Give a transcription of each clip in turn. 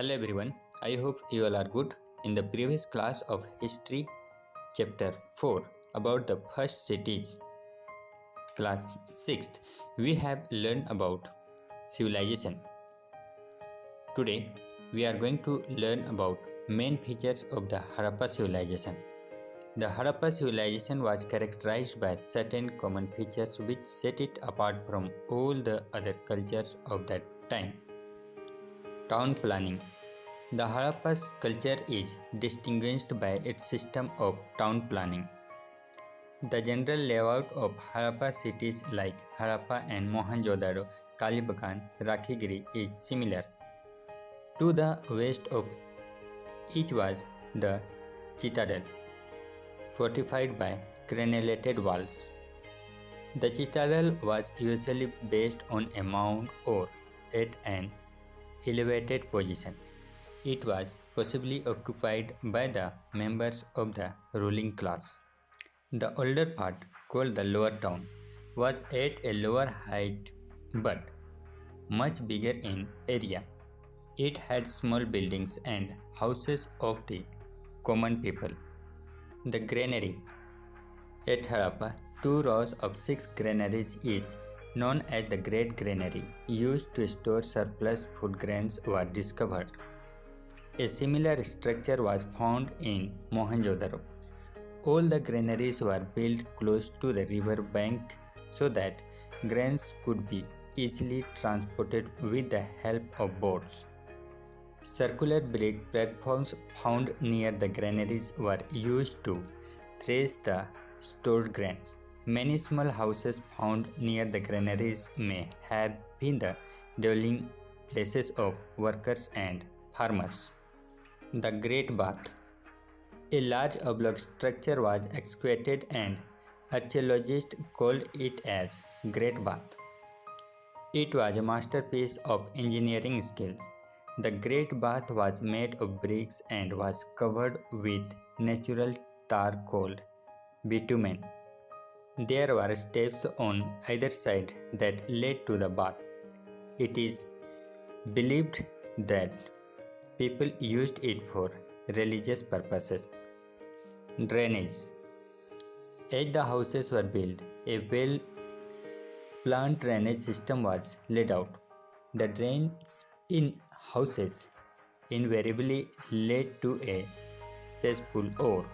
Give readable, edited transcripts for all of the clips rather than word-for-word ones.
Hello everyone, I hope you all are good. In the previous class of History, Chapter 4 about the first cities, Class 6th, we have learned about civilization. Today, we are going to learn about main features of the Harappa civilization. The Harappa civilization was characterized by certain common features which set it apart from all the other cultures of that time. Town planning. The Harappa's culture is distinguished by its system of town planning. The general layout of Harappa cities like Harappa and Mohenjo-daro, Kalibagan, Rakhigiri is similar. To the west of each was the citadel, fortified by crenellated walls. The citadel was usually based on a mound or at an elevated position. It was possibly occupied by the members of the ruling class. The older part, called the lower town, was at a lower height but much bigger in area. It had small buildings and houses of the common people. The granary. At Harappa, 2 rows of 6 granaries each, known as the Great Granary, used to store surplus food grains, were discovered. A similar structure was found in Mohenjo-daro. All the granaries were built close to the river bank so that grains could be easily transported with the help of boats. Circular brick platforms found near the granaries were used to thresh the stored grains. Many small houses found near the granaries may have been the dwelling places of workers and farmers. The Great Bath. A large oblong structure was excavated and archaeologists called it as Great Bath. It was a masterpiece of engineering skills. The Great Bath was made of bricks and was covered with natural tar called bitumen. There were steps on either side that led to the bath. It is believed that people used it for religious purposes. Drainage. As the houses were built, a well-planned drainage system was laid out. The drains in houses invariably led to a cesspool or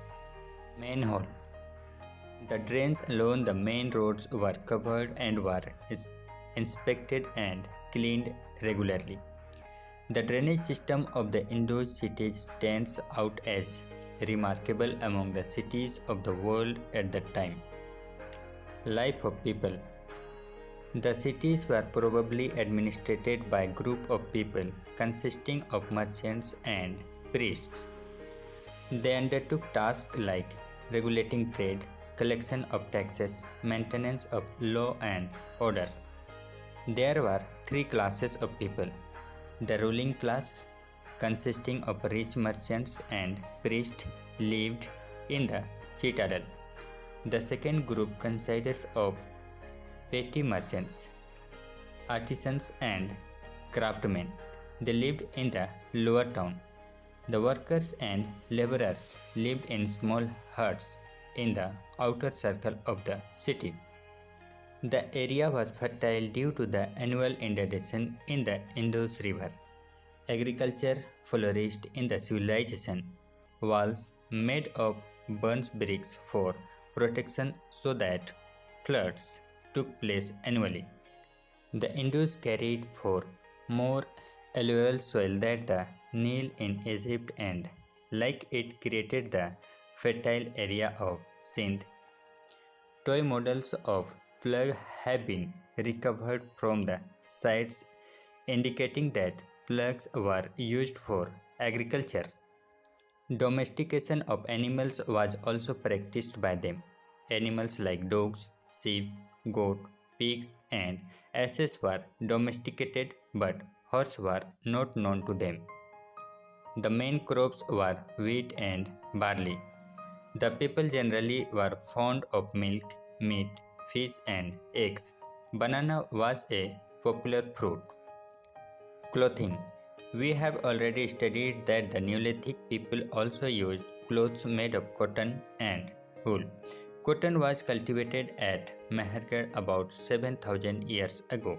manhole. The drains along the main roads were covered and were inspected and cleaned regularly. The drainage system of the Indo cities stands out as remarkable among the cities of the world at that time. Life of people. The cities were probably administered by a group of people consisting of merchants and priests. They undertook tasks like regulating trade, collection of taxes, maintenance of law and order. There were 3 classes of people. The ruling class, consisting of rich merchants and priests, lived in the citadel. The second group consisted of petty merchants, artisans and craftsmen. They lived in the lower town. The workers and laborers lived in small huts in the outer circle of the city. The area was fertile due to the annual inundation in the Indus River. Agriculture flourished in the civilization. Walls made of burnt bricks for protection so that floods took place annually. The Indus carried for more alluvial soil than the Nile in Egypt and, like it, created the fertile area of Sindh. Toy models of flag have been recovered from the sites, indicating that flags were used for agriculture. Domestication of animals was also practiced by them. Animals like dogs, sheep, goat, pigs, and asses were domesticated, but horses were not known to them. The main crops were wheat and barley. The people generally were fond of milk, meat, fish and eggs. Banana was a popular fruit. Clothing. We have already studied that the Neolithic people also used clothes made of cotton and wool. Cotton was cultivated at Mehergarh about 7,000 years ago.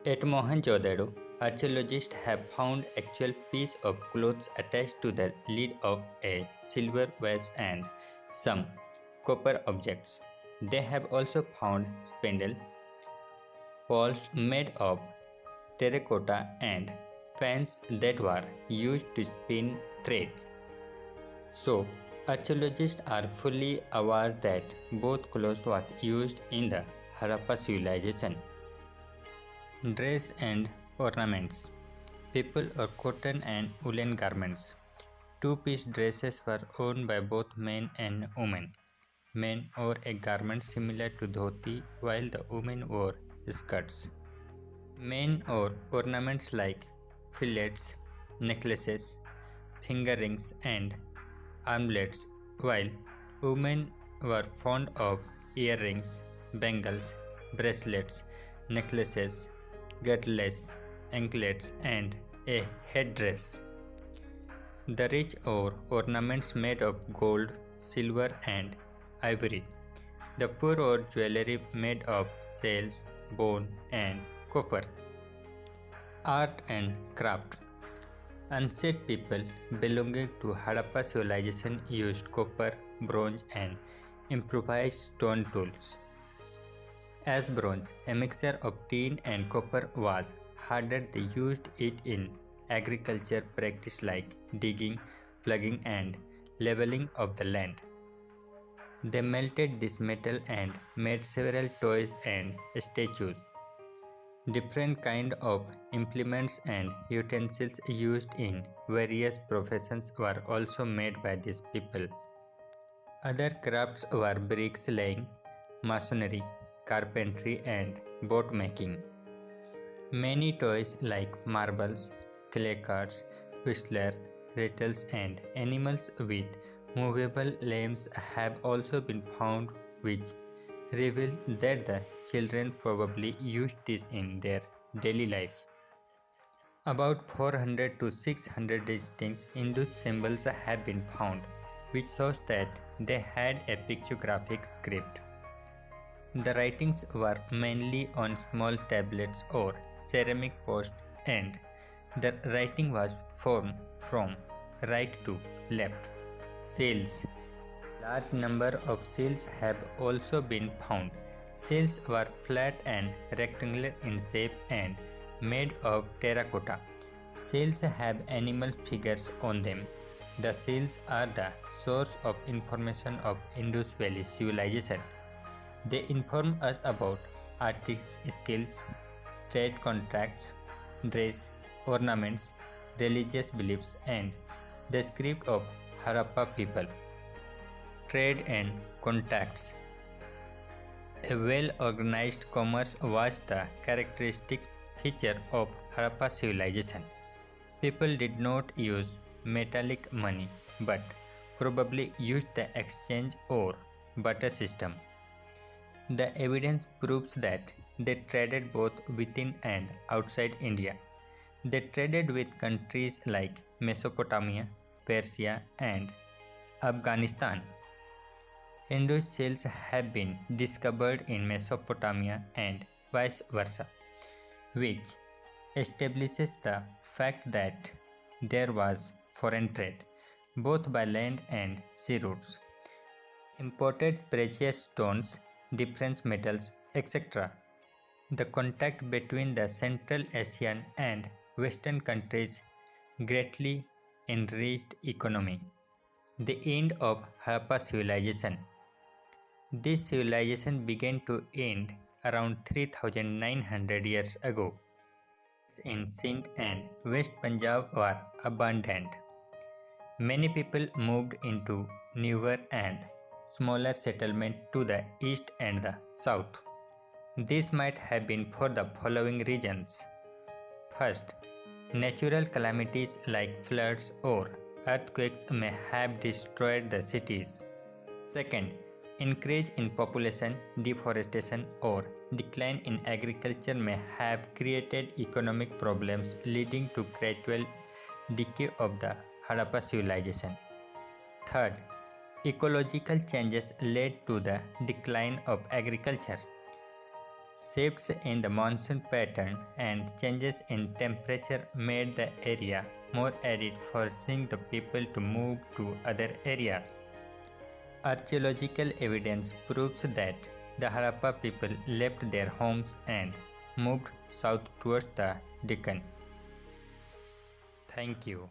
At Mohenjo-daro, archaeologists have found actual piece of clothes attached to the lid of a silver vase and some copper objects. They have also found spindle poles made of terracotta and fans that were used to spin thread. So, archaeologists are fully aware that both clothes was used in the Harappa civilization. Dress and ornaments. People or cotton and woolen garments. Two-piece dresses were worn by both men and women. Men wore a garment similar to dhoti while the women wore skirts. Men wore ornaments like fillets, necklaces, finger rings and armlets while women were fond of earrings, bangles, bracelets, necklaces, girdles, anklets and a headdress. The rich wore ornaments made of gold, silver and ivory. The poor wore jewelry made of shells, bone and copper. Art and craft. Ancient people belonging to Harappa civilization used copper, bronze and improvised stone tools. As bronze, a mixture of tin and copper was hardened. They used it in agriculture practice like digging, plugging and leveling of the land. They melted this metal and made several toys and statues. Different kind of implements and utensils used in various professions were also made by these people. Other crafts were bricks laying, masonry, carpentry and boat making. Many toys like marbles, clay carts, whistler, rattles and animals with movable limbs have also been found, which reveals that the children probably used this in their daily life. About 400 to 600 distinct Hindu symbols have been found, which shows that they had a pictographic script. The writings were mainly on small tablets or ceramic posts and the writing was formed from right to left. Seals. Large number of seals have also been found. Seals were flat and rectangular in shape and made of terracotta. Seals have animal figures on them. The seals are the source of information of Indus Valley civilization. They inform us about artistic skills, trade contracts, dress, ornaments, religious beliefs, and the script of Harappa people. Trade and contacts. A well-organized commerce was the characteristic feature of Harappa civilization. People did not use metallic money but probably used the exchange or barter system. The evidence proves that they traded both within and outside India. They traded with countries like Mesopotamia, Persia, and Afghanistan. Hindu shells have been discovered in Mesopotamia and vice versa, which establishes the fact that there was foreign trade, both by land and sea routes. Imported precious stones, different metals, etc. The contact between the Central Asian and Western countries greatly enriched economy. The end of Harappa civilization. This civilization began to end around 3900 years ago. In Sindh and West Punjab were abandoned. Many people moved into newer and smaller settlements to the east and the south. This might have been for the following reasons. First, natural calamities like floods or earthquakes may have destroyed the cities. Second, Increase in population, deforestation, or decline in agriculture may have created economic problems leading to gradual decay of the Harappa civilization. Third, ecological changes led to the decline of agriculture. Shifts in the monsoon pattern and changes in temperature made the area more arid, forcing the people to move to other areas. Archaeological evidence proves that the Harappa people left their homes and moved south towards the Deccan. Thank you.